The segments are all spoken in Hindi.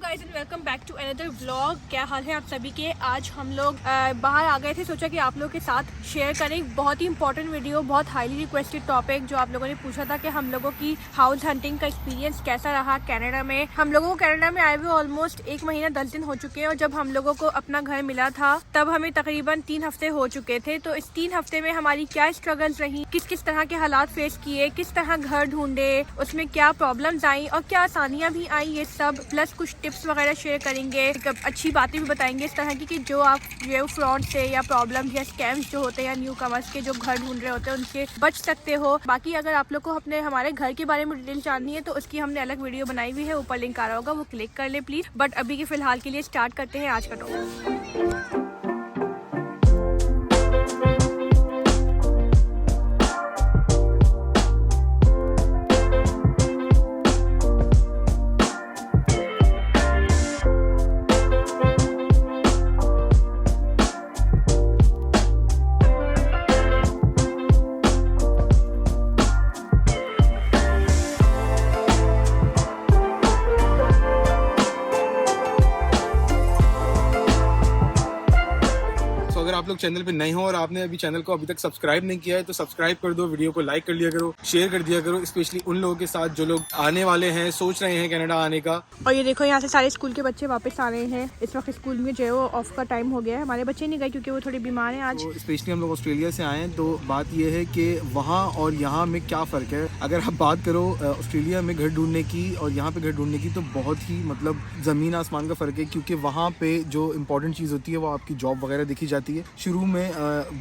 Guys and welcome back to another vlog. क्या हाल है आप सभी के। आज हम लोग बाहर आ गए थे, सोचा कि आप लोगों के साथ शेयर करें बहुत ही इंपॉर्टेंट वीडियो, बहुत हाईली रिक्वेस्टेड टॉपिक जो आप लोगों ने पूछा था कि हम लोगों की हाउस हंटिंग का एक्सपीरियंस कैसा रहा कनाडा में। हम लोगों को कनाडा में आए हुए ऑलमोस्ट 1 महीना 10 दिन हो चुके हैं और जब हम लोगों को अपना घर मिला था तब हमें तकरीबन 3 हफ्ते हो चुके थे। तो इस 3 हफ्ते में हमारी क्या स्ट्रगल्स रही, किस किस तरह के हालात फेस किए, किस तरह घर ढूंढे, उसमें क्या प्रॉब्लम्स आई और क्या आसानियां भी आई, ये सब प्लस कुछ टिप्स वगैरह शेयर करेंगे, अच्छी बातें भी बताएंगे इस तरह की कि जो आप जो फ्रॉड से या प्रॉब्लम या स्कैम्स जो होते हैं या न्यू कमर्स के जो घर ढूंढ रहे होते हैं उनसे बच सकते हो। बाकी अगर आप लोग को अपने हमारे घर के बारे में डिटेल जाननी है तो उसकी हमने अलग वीडियो बनाई हुई है, ऊपर लिंक आ रहा होगा, वो क्लिक कर ले प्लीज। बट अभी के फिलहाल के लिए स्टार्ट करते हैं आज का टॉपिक। अगर आप लोग चैनल पे नए हो और आपने अभी चैनल को अभी तक सब्सक्राइब नहीं किया है तो सब्सक्राइब कर दो, वीडियो को लाइक कर लिया करो, शेयर कर दिया करो, स्पेशली उन लोगों के साथ जो लोग आने वाले हैं, सोच रहे हैं कनाडा आने का। और ये देखो यहाँ से सारे स्कूल के बच्चे वापस आ रहे हैं। इस वक्त स्कूल में जो है वो ऑफ का टाइम हो गया है। हमारे बच्चे नहीं गए क्योंकि वो थोड़े बीमार हैं आज। तो स्पेशली हम लोग ऑस्ट्रेलिया से आए हैं तो बात ये है कि वहाँ और यहाँ में क्या फ़र्क है। अगर आप बात करो ऑस्ट्रेलिया में घर ढूंढने की और यहाँ पे घर ढूंढने की तो बहुत ही मतलब ज़मीन आसमान का फ़र्क है, क्योंकि वहाँ पे जो इंपॉर्टेंट चीज़ होती है वो आपकी जॉब वगैरह देखी जाती है शुरू में,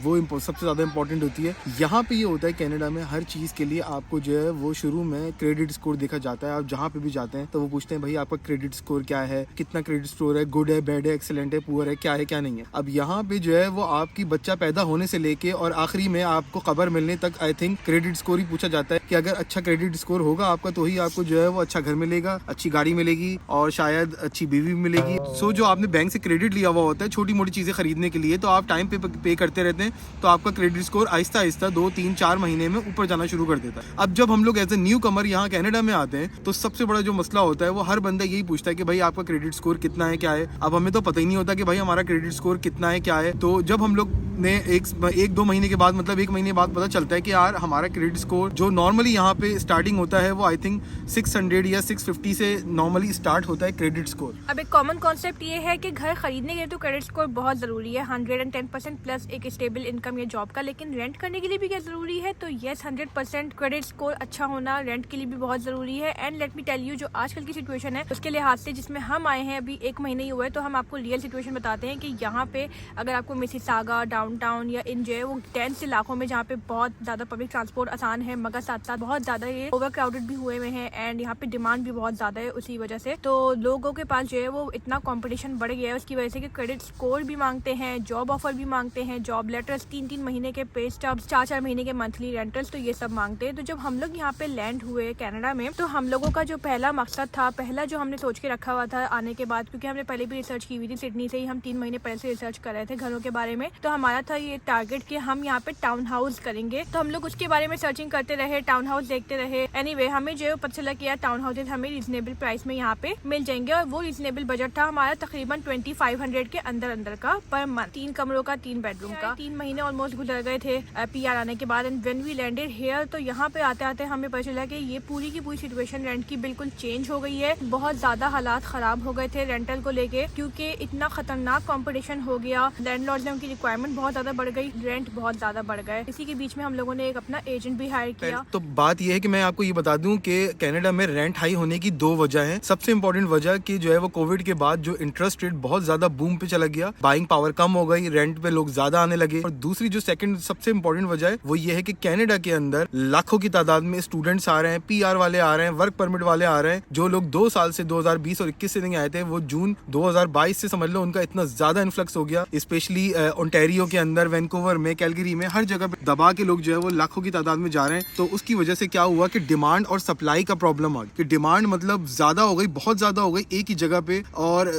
वो सबसे ज़्यादा इंपॉर्टेंट होती है। यहाँ पे ये होता है कनाडा में हर चीज़ के लिए आपको जो है वो शुरू में क्रेडिट स्कोर देखा जाता है। आप जहाँ पे भी जाते हैं तो वो पूछते हैं भाई आपका क्रेडिट स्कोर क्या है, कितना क्रेडिट स्कोर है, गुड है, बैड है, एक्सेलेंट है, पुअर है, क्या है क्या नहीं है। अब यहाँ पे जो है वो आपकी बच्चा पैदा होने से लेके और आखिरी में आपको खबर मिलने तक आई थिंक क्रेडिट स्कोर ही पूछा जाता है कि अगर अच्छा क्रेडिट स्कोर होगा आपका तो ही आपको जो है वो अच्छा घर मिलेगा, अच्छी गाड़ी मिलेगी और शायद अच्छी बीवी भी मिलेगी। सो जो आपने बैंक से क्रेडिट लिया हुआ होता है छोटी मोटी चीज़ें खरीदने के लिए, तो आप टाइम पे करते रहते हैं तो आपका क्रेडिट स्कोर आहिस्ता आहिस्ता 2-3-4 महीने में ऊपर जाना शुरू कर देता है। अब जब हम लोग एज ए न्यू कमर यहाँ कनाडा में आते हैं तो सबसे बड़ा जो मसला होता है वो हर बंदा यही पूछता है कि भाई आपका क्रेडिट स्कोर कितना है, क्या है। अब हमें तो पता ही नहीं होता कि भाई हमारा क्रेडिट स्कोर कितना है, क्या है। तो जब हम लोग ने 1-2 महीने के बाद, मतलब 1 महीने बाद पता चलता है कि यार हमारा क्रेडिट स्कोर जो नॉर्मली यहाँ पे स्टार्टिंग होता है वो आई थिंक 600 या 650 से नॉर्मली स्टार्ट होता है क्रेडिट स्कोर। अब एक कॉमन कॉन्सेप्ट ये है कि घर खरीदने के लिए तो क्रेडिट स्कोर बहुत जरूरी है, 110% प्लस एक स्टेबल इनकम या जॉब का। लेकिन रेंट करने के लिए भी क्या जरूरी है, तो यस 100% क्रेडिट स्कोर अच्छा होना रेंट के लिए भी बहुत जरूरी है। And let me tell you, जो आजकल की सिचुएशन है उसके लिहाज से जिसमें हम आए हैं, अभी 1 महीने ही हुआ है, तो हम आपको रियल सिचुएशन बताते हैं कि यहाँ पे अगर आपको मिसिसागा, डाउनटाउन या इन जो है वो डेंस इलाकों में जहाँ पे बहुत ज्यादा पब्लिक ट्रांसपोर्ट आसान है, मगर साथ साथ बहुत ज्यादा ये ओवर क्राउडेड भी हुए हुए हैं एंड यहाँ पे डिमांड भी बहुत ज्यादा है उसी वजह से। तो लोगों के पास जो है वो इतना कॉम्पिटिशन बढ़ गया है उसकी वजह से कि क्रेडिट स्कोर भी मांगते हैं, जॉब ऑफर भी मांगते हैं, जॉब लेटर्स, 3-3 महीने के पे स्टब्स, 4-4 महीने के मंथली रेंटल्स, तो ये सब मांगते हैं। तो जब हम लोग यहाँ पे लैंड हुए कनाडा में तो हम लोगों का जो पहला मकसद था, पहला जो हमने सोच के रखा हुआ था आने के बाद, क्योंकि हमने पहले भी रिसर्च की हुई थी, सिडनी से ही हम 3 महीने पहले से रिसर्च कर रहे थे घरों के बारे में। तो हमारा था ये टारगेट कि हम यहाँ पे टाउन हाउस करेंगे। तो हम लोग उसके बारे में सर्चिंग करते रहे, टाउन हाउस देखते रहे। एनीवे हमें जो पता चला कि यार टाउन हाउसेज हमें रीजनेबल प्राइस में यहाँ पे मिल जाएंगे और वो रीजनेबल बजट था हमारा तकरीबन 2500 के अंदर का पर मंथ, 3 कमरों का, 3 बेडरूम का। 3 महीने ऑलमोस्ट गुजर गए थे PR आने के बाद and when we landed here, तो यहाँ पे आते आते हमें पता चला कि ये पूरी की पूरी सिचुएशन रेंट की बिल्कुल चेंज हो गई है। बहुत ज्यादा हालात खराब हो गए थे रेंटल को लेके, क्योंकि इतना खतरनाक कंपटीशन हो गया, लैंडलॉर्ड्स ने उनकी रिक्वायरमेंट बहुत ज्यादा बढ़ गई, रेंट बहुत ज्यादा बढ़ गए। इसी के बीच में हम लोगों ने एक अपना एजेंट भी हायर किया। तो बात यह है कि मैं आपको ये बता दूं कि कनाडा में रेंट हाई होने की 2 वजह है। सबसे इंपॉर्टेंट वजह कि जो है वो कोविड के बाद जो इंटरेस्ट रेट बहुत ज्यादा बूम पे चला गया, बाइंग पावर कम हो गई, रेंट पे लोग ज्यादा आने लगे। और दूसरी जो सेकंड सबसे इंपॉर्टेंट वजह है वो ये है कि कनाडा के अंदर लाखों की तादाद में स्टूडेंट्स आ रहे हैं, PR वाले आ रहे हैं, वर्क परमिट वाले आ रहे हैं। जो लोग 2 साल से 2020 और 21 से नहीं आए थे वो जून 2022 से समझ लो उनका इतना ज्यादा इन्फ्लक्स हो गया, स्पेशली ओंटारियो के के अंदर, वैंकूवर में, कैलगरी में, हर जगह पे दबा के लोग जो है वो लाखों की तादाद में जा रहे हैं। तो उसकी वजह से क्या हुआ कि डिमांड और सप्लाई का प्रॉब्लम आ गया, कि डिमांड मतलब ज्यादा हो गई, बहुत ज्यादा हो गई एक ही जगह पे, और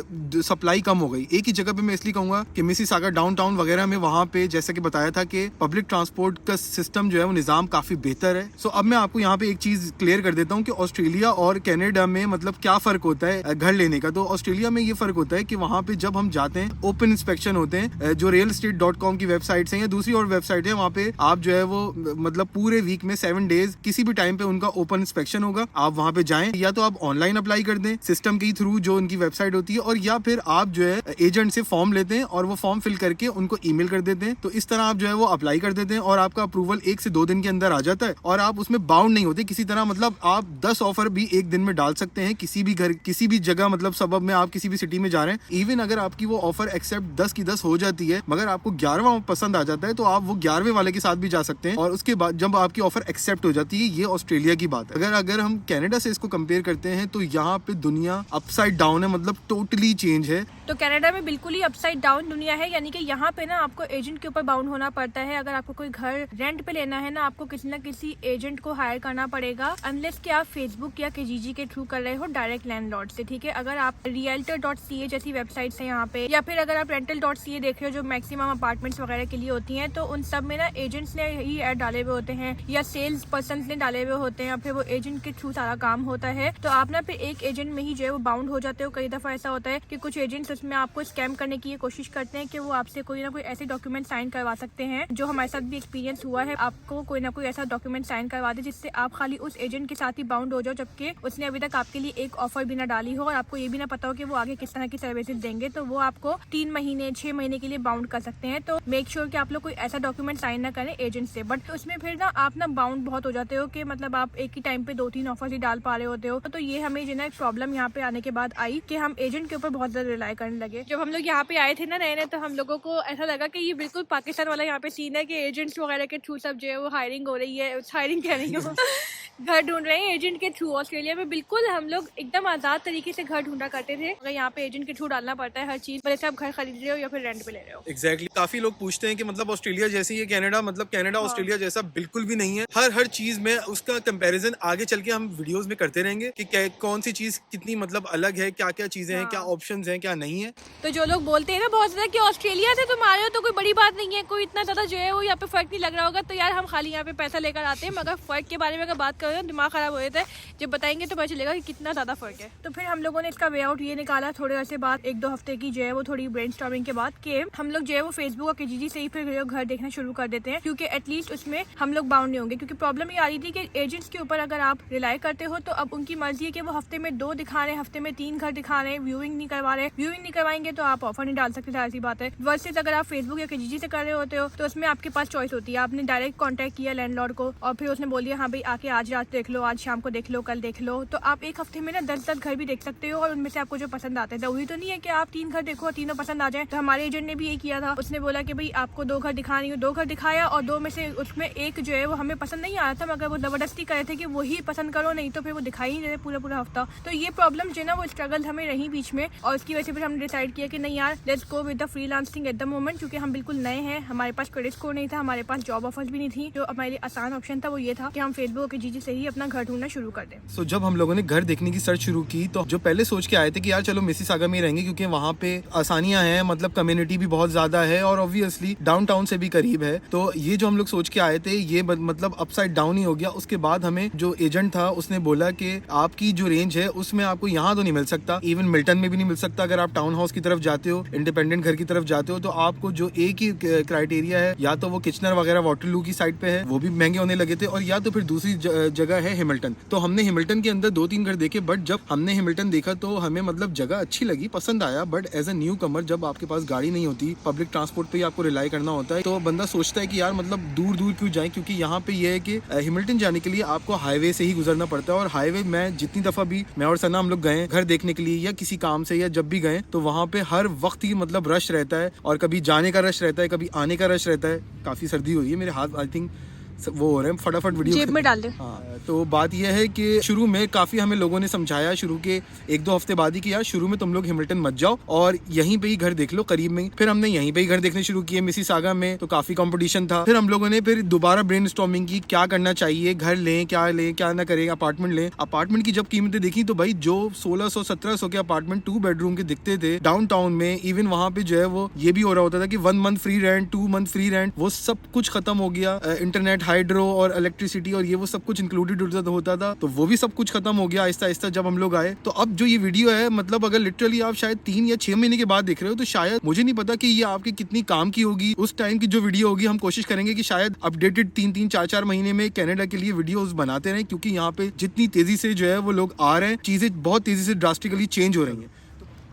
सप्लाई कम हो गई एक ही जगह पे। मैं इसलिए कहूंगा कि मिसिसागा डाउनटाउन वगैरह में, वहां पे जैसा कि बताया था कि पब्लिक ट्रांसपोर्ट का सिस्टम जो है वो निजाम काफी बेहतर है। सो अब मैं आपको यहाँ पे एक चीज क्लियर कर देता हूँ कि ऑस्ट्रेलिया और कनाडा में मतलब क्या फर्क होता है घर लेने का। तो ऑस्ट्रेलिया में ये फर्क होता है कि वहां पे जब हम जाते हैं ओपन इंस्पेक्शन होते हैं, जो realestate.com की वेबसाइट है या दूसरी और वेबसाइट है, वहाँ पे आप जो है वो मतलब पूरे वीक में 7 डेज किसी भी टाइम पे उनका ओपन इंस्पेक्शन होगा। आप वहाँ पे जाएं, या तो आप ऑनलाइन अप्लाई कर दें सिस्टम के थ्रू जो उनकी वेबसाइट होती है, और या फिर आप जो है एजेंट से फॉर्म लेते हैं और वो फॉर्म फिल करके उनको ईमेल कर देते हैं। तो इस तरह आप जो है वो अप्लाई कर देते हैं और आपका अप्रूवल 1 से 2 दिन के अंदर आ जाता है, और आप उसमें बाउंड नहीं होते किसी तरह। मतलब आप 10 ऑफर भी एक दिन में डाल सकते हैं किसी भी घर, किसी भी जगह, मतलब सबब में आप किसी भी सिटी में जा रहे हैं। इवन अगर आपकी वो ऑफर एक्सेप्ट 10 की 10 हो जाती है, मगर आपको 11वां पसंद आ जाता है, तो आप वो 11वें वाले के साथ भी जा सकते हैं, और उसके बाद जब आपकी ऑफर एक्सेप्ट हो जाती है। ये ऑस्ट्रेलिया की बात है। अगर हम कनाडा से इसको कंपेयर करते हैं तो यहाँ पे दुनिया अपसाइड डाउन है, मतलब टोटली चेंज है। तो कनाडा में बिल्कुल ही अपसाइड डाउन दुनिया है, यानी कि यहाँ पे ना आपको एजेंट के ऊपर बाउंड होना पड़ता है। अगर आपको कोई घर रेंट पे लेना है ना, आपको किसी ना किसी एजेंट को हायर करना पड़ेगा, अनलेस कि आप फेसबुक या किजीजी के थ्रू कर रहे हो डायरेक्ट लैंडलॉर्ड से, ठीक है। अगर आप realtor.ca जैसी वेबसाइट्स है यहाँ पे, या फिर अगर आप rental.ca देख रहे हो जो मैक्सिमम अपार्टमेंट्स वगैरह के लिए होती हैं, तो उन सब में ना एजेंट्स ने ही ऐड डाले हुए होते हैं या सेल्स पर्सन ने डाले हुए होते हैं, या फिर वो एजेंट के थ्रू सारा काम होता है। तो आप ना फिर एक एजेंट में ही जो है वो बाउंड हो जाते हो। कई दफा ऐसा होता है कि कुछ एजेंट्स उसमें आपको स्कैम करने की ये कोशिश करते हैं कि वो आपसे कोई ना कोई ऐसे डॉक्यूमेंट साइन करवा सकते हैं, जो हमारे साथ भी एक्सपीरियंस हुआ है। आपको कोई ना कोई ऐसा डॉक्यूमेंट साइन करवा दे जिससे आप खाली उस एजेंट के साथ ही बाउंड हो जाओ, जबकि उसने अभी तक आपके लिए एक ऑफर भी ना डाली हो और आपको ये भी ना पता हो कि वो आगे किस तरह की सर्विसेज देंगे। तो वो आपको 3 महीने 6 महीने के लिए बाउंड कर सकते हैं। तो मेक श्योर कि आप लोग कोई ऐसा डॉक्यूमेंट साइन ना करें एजेंट से। बट उसमें फिर ना आप ना बाउंड बहुत हो जाते हो कि मतलब आप एक ही टाइम पे 2-3 ऑफर ही डाल पा रहे होते हो। तो ये हमें जो ना एक प्रॉब्लम यहाँ पे आने के बाद आई कि हम एजेंट के ऊपर बहुत ज्यादा रिलाई करने लगे। जब हम लोग यहाँ पे आए थे ना नए नए, तो हम लोगों को ऐसा लगा कि ये बिल्कुल पाकिस्तान वाला यहाँ पे सीन है कि एजेंट्स वगैरह के थ्रू सब जो है वो हायरिंग हो रही है, हायरिंग कह रही हूँ घर ढूंढ रहे हैं एजेंट के थ्रू। ऑस्ट्रेलिया में बिल्कुल हम लोग एकदम आजाद तरीके से घर ढूंढा करते थे, अगर यहाँ पे एजेंट के थ्रू डालना पड़ता है हर चीज, भले से आप घर खरीद रहे हो या फिर रेंट पे ले रहे हो। एग्जैक्टली काफी लोग पूछते हैं कि मतलब ऑस्ट्रेलिया जैसे ही है कनाडा, मतलब कनाडा ऑस्ट्रेलिया जैसा बिल्कुल भी नहीं है। हर चीज में उसका कंपैरिजन आगे चल के हम वीडियोस में करते रहेंगे कि कौन सी चीज कितनी मतलब अलग है, क्या क्या चीजें हैं, क्या ऑप्शंस हैं, क्या नहीं है। तो जो लोग बोलते हैं ना बहुत ज्यादा कि ऑस्ट्रेलिया से तुम आ रहे हो तो कोई बड़ी बात नहीं है, कोई इतना ज्यादा जो है वो यहाँ पे फर्क नहीं लग रहा होगा, तो यार हम खाली यहाँ पे पैसा लेकर आते हैं, मगर फर्क के बारे में अगर बात करें दिमाग खराब हो जाता है। जब बताएंगे तो पता चलेगा कि कितना ज्यादा फर्क है। तो फिर हम लोगों ने इसका वे आउट ये निकाला थोड़े अर्से बाद, 1-2 हफ्ते की जो है वो थोड़ी ब्रेनस्टॉर्मिंग के बाद, कि हम लोग जो है वो फेसबुक और किजीजी से ही फिर घर देखना शुरू कर देते हैं, क्योंकि एटलीस्ट उसमें हम लोग बाउंड नहीं होंगे। क्योंकि प्रॉब्लम ये आ रही थी कि एजेंट्स के ऊपर अगर आप रिलाई करते हो तो अब उनकी मर्जी है कि वो हफ्ते में 2 दिखा रहे हैं, हफ्ते में 3 घर दिखा रहे हैं, व्यूइंग नहीं करवा रहे। व्यूइंग नहीं करवाएंगे तो आप ऑफर नहीं डाल सकते, जाहिर सी बात है। वर्सेस अगर आप फेसबुक या किजीजी से कर रहे होते हो तो उसमें आपके पास चॉइस होती है। आपने डायरेक्ट कॉन्टैक्ट किया लैंडलॉर्ड को और फिर उसने बोल दिया हाँ भाई आके आज रात देख लो, आज शाम को देख लो, कल देख लो, तो आप एक हफ्ते में ना 10 घर भी देख सकते हो और उनमें से आपको जो पसंद आता है। वही तो नहीं है कि आप 3 घर देखो, तीनों पसंद आ जाए। तो हमारे एजेंट ने भी ये किया था, उसने बोला कि भाई आपको 2 घर दिखानी हो, 2 घर दिखाया और 2 में से उसमें एक जो है वो हमें पसंद नहीं आया था, मगर वो जबरदस्ती करे थे कि वही पसंद करो, नहीं तो फिर वो दिखाई नहीं देते पूरा हफ्ता। तो ये प्रॉब्लम जो है ना वो स्ट्रगल हमें रही बीच में, और उसकी वजह से फिर हमने डिसाइड किया कि नहीं यार let's go with the freelancing at the moment, क्योंकि हम बिल्कुल नए हैं, हमारे पास क्रेडिट स्कोर नहीं था, हमारे पास जॉब ऑफर्स भी नहीं थी। जो हमारे लिए आसान ऑप्शन था वो ये था कि हम फेसबुक के जीजी से ही अपना घर ढूंढना शुरू कर दें। सो जब हम लोगों ने घर देखने की सर्च शुरू की तो जो पहले सोच के आए थे कि यार चलो मिसिसागा में रहेंगे क्योंकि वहाँ पे आसानियां हैं, मतलब कम्युनिटी भी बहुत ज्यादा है और ऑब्वियसली डाउनटाउन से भी करीब है। तो ये जो हम लोग सोच के आए थे ये मतलब अपसाइड डाउन ही हो गया। उसके बाद हमें जो एजेंट था उसने बोला कि आपकी जो रेंज है उसमें आपको यहाँ तो नहीं मिल सकता, इवन मिल्टन में भी नहीं मिल सकता। अगर आप टाउन हाउस की तरफ जाते हो, इंडिपेंडेंट घर की तरफ जाते हो, तो आपको जो एक ही क्राइटेरिया है, या तो वो किचनर वगैरह वाटरलू की साइड पे है, वो भी महंगे होने लगे थे, और या तो फिर दूसरी जगह है हिमिल्टन। तो हमने हिमिल्टन के अंदर 2-3 घर देखे, बट जब हमने हिमिल्टन देखा तो हमें मतलब जगह अच्छी लगी, पसंद आया। बट एज अ न्यू कमर जब आपके पास गाड़ी नहीं होती, पब्लिक ट्रांसपोर्ट पे आपको रिलाई करना होता है, तो बंदा सोचता है कि यार मतलब दूर दूर क्यों जाए, क्योंकि यहाँ पे ये है कि हिमिल्टन जाने के लिए आपको हाईवे से ही गुजरना पड़ता है। और हाईवे में जितनी दफा भी मैं और सना हम लोग गए घर देखने के लिए या किसी काम से, या जब भी गए, तो वहाँ पे हर वक्त ही मतलब रश रहता है, और कभी जाने का रश रहता है, कभी आने का रश रहता है। काफी सर्दी हो रही है, मेरे हाथ आई थिंक वो हो रहे हैं, फटाफट वीडियो जेब में डाल दे। हाँ तो बात यह है कि शुरू में काफ़ी हमें लोगों ने समझाया, शुरू के 1-2 हफ्ते बाद ही कि यार शुरू में तुम लोग हिमिल्टन मत जाओ और यहीं पे ही घर देख लो करीब में ही। फिर हमने यहीं पे ही घर देखने शुरू किए मिसिसागा में, तो काफ़ी कंपटीशन था। फिर हम लोगों ने फिर दोबारा ब्रेनस्टॉर्मिंग की, क्या करना चाहिए, घर लें क्या ना करें, अपार्टमेंट लें। अपार्टमेंट की जब कीमतें देखी तो भाई जो 1600-1700 के अपार्टमेंट 2 बेडरूम के दिखते थे डाउनटाउन में, इवन वहाँ पे जो है वो ये भी हो रहा होता था कि 1 month free rent, 2 month free rent, वो सब कुछ खत्म हो गया। इंटरनेट, हाइड्रो और इलेक्ट्रिसिटी और ये वो सब कुछ इंक्लूडेड होता था, तो वो भी सब कुछ खत्म हो गया आहिस्ता आहिस्ता जब हम लोग आए। तो अब जो ये वीडियो है, मतलब अगर लिटरली आप शायद 3 या 6 महीने के बाद देख रहे हो, तो शायद मुझे नहीं पता कि ये आपके कितनी काम की होगी। उस टाइम की जो वीडियो होगी हम कोशिश करेंगे कि शायद अपडेटेड 3-3, 4-4 महीने में कनाडा के लिए वीडियोस बनाते रहें, क्योंकि यहाँ पे जितनी तेजी से जो है वो लोग आ रहे हैं, चीजें बहुत तेजी से ड्रास्टिकली चेंज हो रही हैं।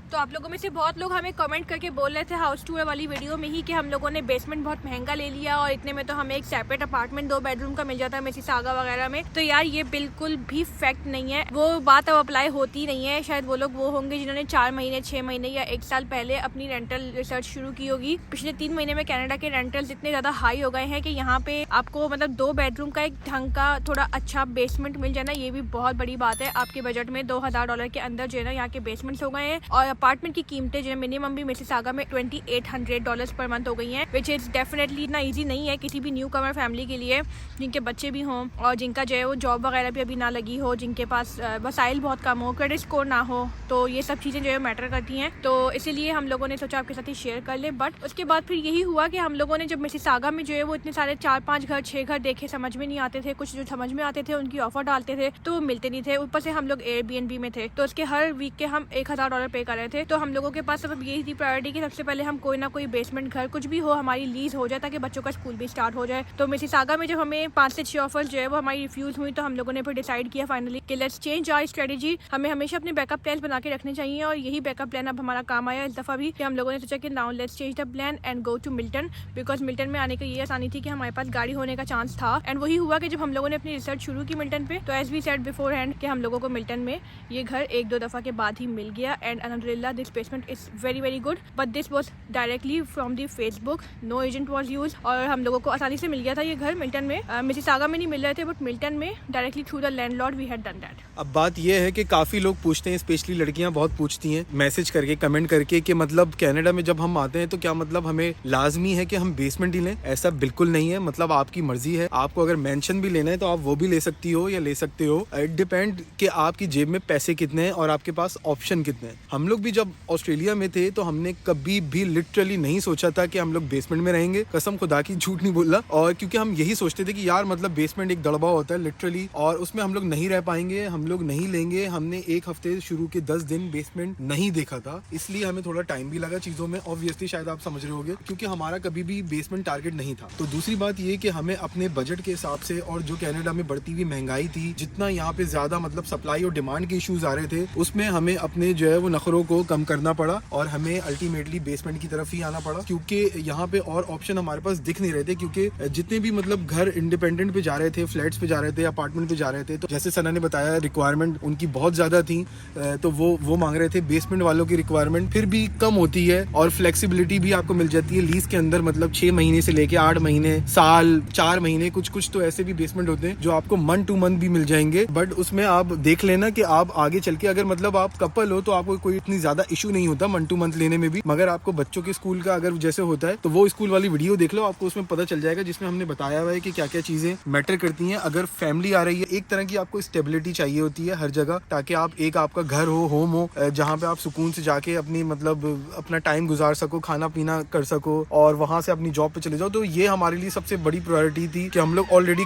तो आप लोगों में से बहुत लोग हमें कमेंट करके बोल रहे थे हाउस टूर वाली वीडियो में ही कि हम लोगों ने बेसमेंट बहुत महंगा ले लिया और इतने में तो हमें एक सेपरेट अपार्टमेंट 2 बेडरूम का मिल जाता है मिसिसागा वगैरह में। तो यार ये बिल्कुल भी फैक्ट नहीं है, वो बात अब अप्लाई होती नहीं है। शायद वो लोग वो होंगे जिन्होंने 4 महीने, 6 महीने या 1 साल पहले अपनी रेंटल रिसर्च शुरू की होगी। पिछले 3 महीने में कनाडा के रेंटल्स इतने ज्यादा हाई हो गए हैं कि यहाँ पे आपको मतलब 2 बेडरूम का एक ढंग का थोड़ा अच्छा बेसमेंट मिल जाना, ये भी बहुत बड़ी बात है। आपके बजट में $2000 के अंदर जो है ना यहाँ के बेसमेंट्स हो गए हैं, और अपार्टमेंट की कीमतें जो मिनिमम भी मिसिसागा में $2800 पर मंथ हो गई हैं, विच इज डेफिनेटली इतना ईजी नहीं है किसी भी न्यू कमर फैमिली के लिए, जिनके बच्चे भी हों और जिनका जो है वो जॉब वगैरह भी अभी ना लगी हो, जिनके पास वसाइल बहुत कम हो, क्रेडिट स्कोर ना हो, तो ये सब चीज़ें जो है मैटर करती हैं। तो इसीलिए हम लोगों ने सोचा आपके साथ ही शेयर कर ले। बट उसके बाद फिर यही हुआ कि हम लोगों ने जब मिसिसागा में जो है वो इतने सारे 4-5 घर, 6 घर देखे, समझ में नहीं आते थे। कुछ जो समझ में आते थे उनकी ऑफर डालते थे तो वो मिलते नहीं थे। ऊपर से हम लोग एयरबीएनबी में थे, तो उसके हर वीक के हम $1000 पे कर रहे थे। तो हम लोगों के पास अब यही थी प्रायोरिटी कि सबसे पहले हम कोई ना कोई बेसमेंट घर कुछ भी हो हमारी लीज हो जाए, ताकि बच्चों का स्कूल भी स्टार्ट हो जाए। तो मिसिसागा में जब हमें 5 से 6 ऑफर्स जो है वो हमारी रिफ्यूज हुई, तो हम लोगों ने फिर डिसाइड किया फाइनली कि लेट्स चेंज आवर स्ट्रेटेजी। हमें हमेशा अपने बैकअप प्लान बना के रखने चाहिए, और यही बैकअप प्लान अब हमारा काम आया इस दफा भी, कि हम लोगों ने सोचा कि now let's change the plan and go to Milton. Because Milton में आने की ये आसानी थी कि हमारे पास गाड़ी होने का चांस था, एंड वही हुआ कि जब हम लोगों ने अपनी रिसर्च शुरू की मिल्टन पे, तो as we said beforehand कि हम लोगों को मिल्टन में ये घर 1-2 दफा के बाद ही मिल गया। एंड अल्हम्दुलिल्लाह this placement is very very good, but this was directly from the Facebook, no agent was use, और हम लोगों को आसानी से मिल गया था ये घर मिल्टन में। मिसिसागा में नहीं मिल रहे थे, बट मिल्टन में directly through the landlord we had done that. अब बात यह है कि काफ़ी लोग पूछते हैं, स्पेशली लड़कियां बहुत पूछती हैं मैसेज करके, कमेंट करके, कि मतलब कनाडा में जब हम आते हैं तो क्या मतलब हमें लाजमी है कि हम बेसमेंट ही लें? ऐसा बिल्कुल नहीं है, मतलब आपकी मर्जी है। आपको अगर मेंशन भी लेना है तो आप वो भी ले सकती हो या ले सकते हो। इट डिपेंड कि आपकी जेब में पैसे कितने हैं और आपके पास ऑप्शन कितने हैं। हम लोग भी जब ऑस्ट्रेलिया में थे तो हमने कभी भी लिटरली नहीं सोचा था कि हम लोग बेसमेंट में रहेंगे, कसम खुदा की, झूठ नहीं बोला। और क्योंकि हम यही सोचते थे कि यार मतलब बेसमेंट एक दड़बा होता है लिटरली, और उसमें हम लोग नहीं रह पाएंगे, हम लोग नहीं लेंगे। हमने 1 हफ्ते शुरू के 10 दिन बेसमेंट नहीं देखा था, इसलिए हमें थोड़ा टाइम भी लगा चीजों में। ऑब्वियसली शायद आप समझ रहे होंगे, क्योंकि हमारा कभी भी बेसमेंट टारगेट नहीं था। तो दूसरी बात ये कि हमें अपने बजट के हिसाब से, और जो कनाडा में बढ़ती हुई महंगाई थी, जितना यहाँ पे ज्यादा मतलब सप्लाई और डिमांड के इश्यूज आ रहे थे, उसमें हमें अपने जो है वो नखरों को कम करना पड़ा, और हमें अल्टीमेटली बेसमेंट की तरफ ही आना पड़ा, क्योंकि यहाँ पे और ऑप्शन हमारे पास दिख नहीं रहे थे। क्योंकि जितने भी मतलब घर इंडिपेंडेंट पे जा रहे थे, फ्लैट्स पे जा रहे थे, अपार्टमेंट पे जा रहे थे, तो जैसे सना ने बताया रिक्वायरमेंट उनकी बहुत ज्यादा थी, तो वो मांग रहे थे। बेसमेंट वालों की रिक्वायरमेंट फिर भी कम होती है, और फ्लेक्सिबिलिटी भी आपको मिल जाती है लीज के अंदर, मतलब 6 महीने से लेके 8 महीने, साल, 4 महीने, कुछ तो ऐसे भी बेसमेंट होते हैं जो आपको मंथ टू मंथ भी मिल जाएंगे। बट उसमें आप देख लेना कि आप आगे चल के अगर मतलब आप कपल हो तो आपको कोई इतनी ज्यादा इशू नहीं होता मंथ टू मंथ लेने में भी। मगर आपको बच्चों के स्कूल का अगर जैसे होता है, तो वो स्कूल वाली वीडियो देख लो, आपको उसमें पता चल जाएगा, जिसमें हमने बताया हुआ है कि क्या क्या चीजें मैटर करती हैं। अगर फैमिली आ रही है, एक तरह की आपको स्टेबिलिटी चाहिए होती है हर जगह, ताकि आप एक आपका घर हो, होम हो, जहाँ पे आप सुकून से जाके अपनी मतलब अपना टाइम गुजार सको, खाना पीना कर सको, और वहां से अपनी जॉब पे चले जाओ। तो ये हमारे लिए सबसे बड़ी प्रायोरिटी थी कि हम लोग ऑलरेडी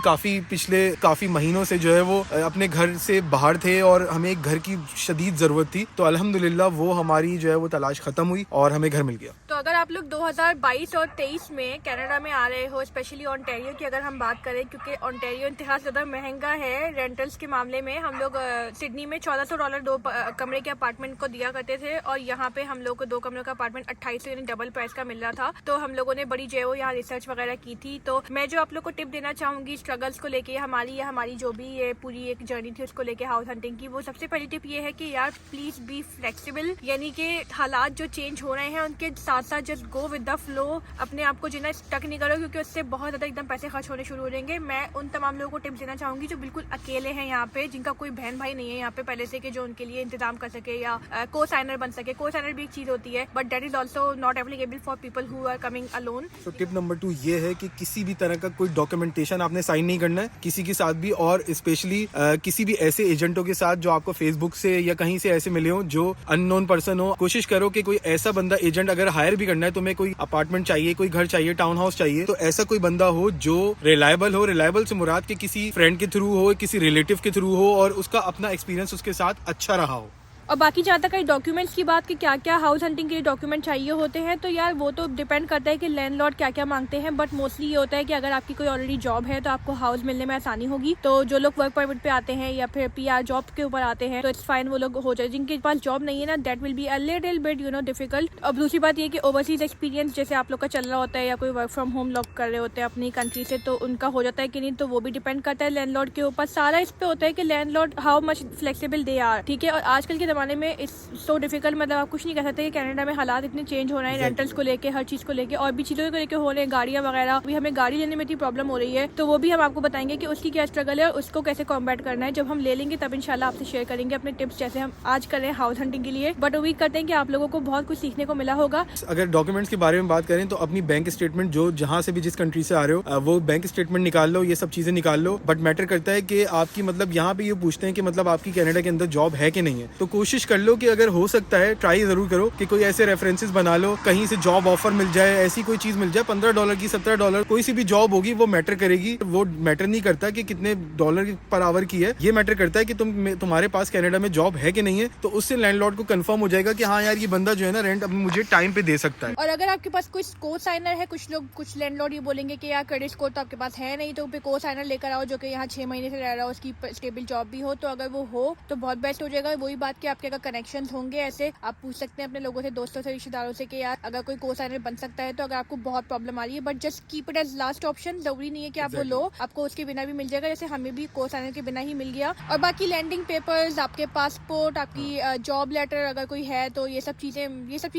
पिछले काफी महीनों से जो है वो अपने घर से बाहर थे, और हमें एक घर की शदीद जरूरत थी। तो अल्हम्दुलिल्लाह वो हमारी जो है वो तलाश खत्म हुई और हमें घर मिल गया। तो अगर आप लोग 2022 और 23 में कनाडा में आ रहे हो, स्पेशली ऑन्टेरियो की अगर हम बात करें, क्योंकि ऑन्टेरियो इंतहा ज्यादा महंगा है रेंटल्स के मामले में। हम लोग सिडनी में $1400 2 कमरे के अपार्टमेंट को दिया करते थे, और यहाँ पे हम लोग को 2 कमरे का अपार्टमेंट 2800 यानी डबल प्राइस का मिल रहा था। तो हम लोगों ने बड़ी जो है वो यहाँ रिसर्च वगैरह की थी। तो मैं जो आप लोग को टिप देना चाहूंगी स्ट्रगल्स को लेके, हमारी जो भी ये पूरी एक जर्नी थी उसको लेके हाउस हंटिंग की, वो सबसे पहली टिप ये है कि यार प्लीज बी फ्लेक्सिबल। यानी कि हालात जो चेंज हो रहे हैं उनके साथ साथ just go with the flow, अपने आप को जितना स्टक नहीं करो क्योंकि उससे बहुत ज्यादा एकदम पैसे खर्च होने शुरू हो जाएंगे। मैं उन तमाम लोगों को टिप्स देना चाहूंगी जो बिल्कुल अकेले हैं यहाँ पे, जिनका कोई बहन भाई नहीं है यहाँ पे पहले से कि जो उनके लिए इंतजाम कर सके या को साइनर बन सके। को साइनर भी एक चीज होती है but that is also not applicable for people who are coming alone. तो टिप नंबर 2 ये है कि किसी भी तरह का कोई डॉक्यूमेंटेशन आपने साइन नहीं करना है किसी के साथ भी, और स्पेशली किसी भी ऐसे एजेंटों के साथ जो आपको फेसबुक से या कहीं से ऐसे मिले हो जो अननोन पर्सन हो। कोशिश करो कि कोई ऐसा बंदा, एजेंट अगर हायर भी करना है, तुम्हें कोई अपार्टमेंट चाहिए, कोई घर चाहिए, टाउन हाउस चाहिए, तो ऐसा कोई बंदा हो जो रिलायबल हो। रिलायबल से मुराद के किसी फ्रेंड के थ्रू हो, किसी रिलेटिव के थ्रू हो और उसका अपना एक्सपीरियंस उसके साथ अच्छा रहा हो। और बाकी जहाँ तक डॉक्यूमेंट्स की बात कि क्या क्या हाउस हंटिंग के लिए डॉक्यूमेंट चाहिए होते हैं, तो यार वो तो डिपेंड करता है कि लैंडलॉर्ड क्या क्या मांगते हैं। बट मोस्टली ये होता है कि अगर आपकी कोई ऑलरेडी जॉब है तो आपको हाउस मिलने में आसानी होगी। तो जो लोग वर्क परमिट पे आते हैं या फिर PR जॉब के ऊपर आते हैं तो इट्स फाइन, वो लोग हो जाए। जिनके पास जॉब नहीं है ना, that will be a little bit difficult. अब दूसरी बात ये कि ओवरसीज एक्सपीरियंस जैसे आप लोग का चल रहा होता है या कोई वर्क फ्रॉम होम लोग कर रहे होते हैं अपनी कंट्री से, तो उनका हो जाता है कि नहीं, तो वो भी डिपेंड करता है लैंडलॉर्ड के ऊपर। सारा इस पे होता है कि landlord how much flexible they are, ठीक है। और आजकल के जमाने में इस सो डिफिकल्ट, मतलब आप कुछ नहीं कह सकते कि कनाडा में हालात इतने चेंज हो रहे हैं, रेंटल्स को लेके, हर चीज को लेके और भी चीजों को लेके हो रहे हैं, गाड़ियां वगैरह। अभी हमें गाड़ी लेने में इतनी प्रॉब्लम हो रही है, तो वो भी हम आपको बताएंगे कि उसकी क्या स्ट्रगल है और उसको कैसे कॉम्बैट करना है। जब हम ले लेंगे तब इंशाल्लाह आपसे शेयर करेंगे अपने टिप्स, जैसे हम आज कर रहे हैं हाउस हंटिंग के लिए। बट उम्मीद करते हैं कि आप लोगों को बहुत कुछ सीखने को मिला होगा। अगर डॉक्यूमेंट्स के बारे में बात करें तो अपनी बैंक स्टेटमेंट, जो जहां से भी जिस कंट्री से आ रहे हो, वो बैंक स्टेटमेंट निकाल लो, ये सब चीजें निकाल लो। बट मैटर करता है कि आपकी, मतलब यहाँ पे ये पूछते हैं कि मतलब आपकी कनाडा के अंदर जॉब है कि नहीं है। तो कोशिश कर लो कि अगर हो सकता है, ट्राई जरूर करो कि कोई ऐसे रेफरेंसेस बना लो, कहीं से जॉब ऑफर मिल जाए, ऐसी कोई चीज मिल जाए। $15 की, $17, कोई सी भी जॉब होगी वो मैटर करेगी। वो मैटर नहीं करता कि कितने डॉलर पर आवर की है, ये मैटर करता है कि तुम्हारे पास कनाडा में जॉब है कि नहीं है। तो उससे लैंडलॉर्ड को कंफर्म हो जाएगा कि हाँ यार ये बंदा जो है ना रेंट अब मुझे टाइम पे दे सकता है। और अगर आपके पास कोई को साइनर है, कुछ लैंडलॉर्ड ये बोलेंगे कि यार क्रेडिट स्कोर तो आपके पास है नहीं, तो को साइनर लेकर आओ जो कि यहाँ 6 महीने से रह रहा हो, उसकी स्टेबल जॉब भी हो। तो अगर वो हो तो बहुत बेस्ट हो जाएगा। वही बात कि आपके अगर कनेक्शन होंगे, ऐसे आप पूछ सकते हैं अपने लोगों से, दोस्तों से, रिश्तेदारों से कि यार अगर कोई को साइनर बन सकता है तो अगर आपको बहुत प्रॉब्लम आ रही है। But just keep it as last option. जरूरी नहीं है कि आप वो लो, आपको उसके बिना भी मिल जाएगा, जैसे हमें भी को साइनर के बिना ही मिल गया। और बाकी लैंडिंग पेपर्स, आपके पासपोर्ट, आपकी जॉब लेटर अगर कोई है, तो ये सब चीजें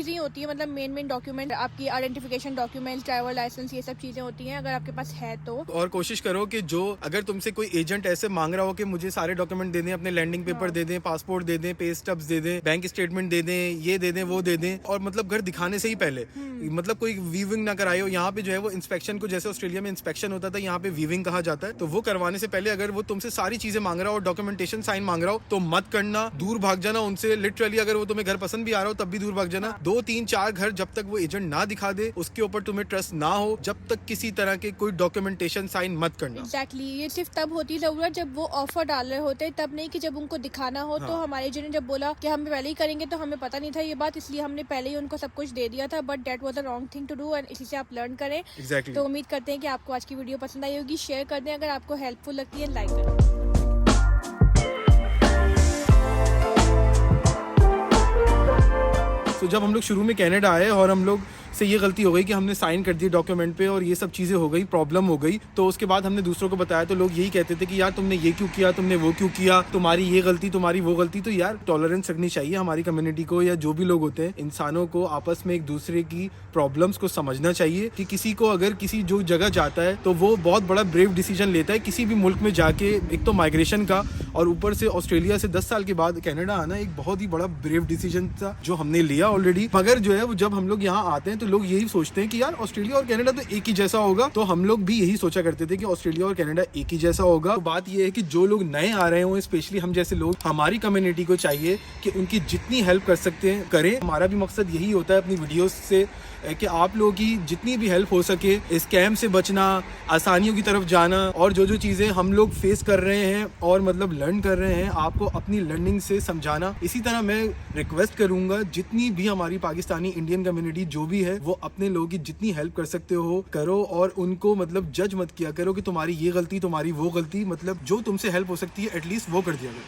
ही होती है। मतलब मेन डॉक्यूमेंट, आपकी आइडेंटिफिकेशन डॉक्यूमेंट, ड्राइवर लाइसेंस, ये सब चीजें होती हैं अगर आपके पास है तो। और कोशिश करो कि जो अगर तुमसे कोई एजेंट ऐसे मांग रहा हो कि मुझे सारे डॉक्यूमेंट दे दें, अपने लैंडिंग पेपर दे दें, पासपोर्ट दे दें, पे स्टब्स दे दें, बैंक स्टेटमेंट दे दें, ये दे दें, वो दे दें, और मतलब घर दिखाने से ही पहले मतलब कोई वीविंग ना कराए हो। यहाँ पे जो है वो इंस्पेक्शन को, जैसे ऑस्ट्रेलिया में इंस्पेक्शन होता था, यहाँ पे वीविंग कहा जाता है। तो वो करवाने से पहले अगर वो तुमसे सारी चीजें मांग रहा हो, डॉक्यूमेंटेशन साइन मांग रहा हो, तो मत करना, दूर भाग जाना उनसे। लिटरली अगर वो तुम्हें घर पसंद भी आ रहा हो तब भी दूर भाग जाना। 2, 3, 4 घर जब तक वो एजेंट ना दिखा दे, उसके ऊपर तुम्हें ट्रस्ट ना हो, जब तक किसी तरह के कोई डॉक्यूमेंटेशन साइन मत करना। एग्जैक्टली, ये सिर्फ तब होती है जरूरत जब वो ऑफर डाल रहे होते हैं, तब नहीं कि जब उनको दिखाना हो। तो हमारे एजेंट ने जब बोला कि हम पहले ही करेंगे तो हमें पता नहीं था ये बात, इसलिए हमने पहले ही उनको सब कुछ दे दिया था। But that was the wrong thing to do, and इसी से आप लर्न करें। Exactly. तो उम्मीद करते हैं कि आपको आज की वीडियो पसंद आई होगी। शेयर कर दें अगर आपको हेल्पफुल लगती है, लाइक करें। तो जब हम लोग शुरू में कनाडा आए और हम लोग से ये गलती हो गई कि हमने साइन कर दिए डॉक्यूमेंट पे और ये सब चीज़ें हो गई, प्रॉब्लम हो गई। तो उसके बाद हमने दूसरों को बताया तो लोग यही कहते थे कि यार तुमने ये क्यों किया, तुमने वो क्यों किया, तुम्हारी ये गलती, तुम्हारी वो गलती। तो यार टॉलरेंस रखनी चाहिए हमारी कम्युनिटी को, या जो भी लोग होते हैं, इंसानों को आपस में एक दूसरे की प्रॉब्लम्स को समझना चाहिए। कि किसी को अगर किसी जो जगह जाता है तो वो बहुत बड़ा ब्रेव डिसीजन लेता है किसी भी मुल्क में जाके, एक तो माइग्रेशन का, और ऊपर से ऑस्ट्रेलिया से 10 साल के बाद कनाडा आना एक बहुत ही बड़ा ब्रेव डिसीजन था जो हमने लिया ऑलरेडी। मगर जो है वो जब हम लोग यहाँ आते हैं तो लोग यही सोचते हैं कि यार ऑस्ट्रेलिया और कनाडा तो एक ही जैसा होगा। तो हम लोग भी यही सोचा करते थे कि ऑस्ट्रेलिया और कनाडा एक ही जैसा होगा। तो बात ये है कि जो लोग नए आ रहे हो, स्पेशली हम जैसे लोग, हमारी कम्युनिटी को चाहिए कि उनकी जितनी हेल्प कर सकते हैं करें। हमारा भी मकसद यही होता है अपनी वीडियोस से कि आप लोगों की जितनी भी हेल्प हो सके, स्कैम से बचना, आसानियों की तरफ जाना, और जो चीज़ें हम लोग फेस कर रहे हैं और मतलब लर्न कर रहे हैं, आपको अपनी लर्निंग से समझाना। इसी तरह मैं रिक्वेस्ट करूंगा जितनी भी हमारी पाकिस्तानी इंडियन कम्युनिटी जो भी है, वो अपने लोगों की जितनी हेल्प कर सकते हो करो, और उनको मतलब जज मत किया करो कि तुम्हारी ये गलती, तुम्हारी वो गलती। मतलब जो तुमसे हेल्प हो सकती है एटलीस्ट वो कर दिया करो।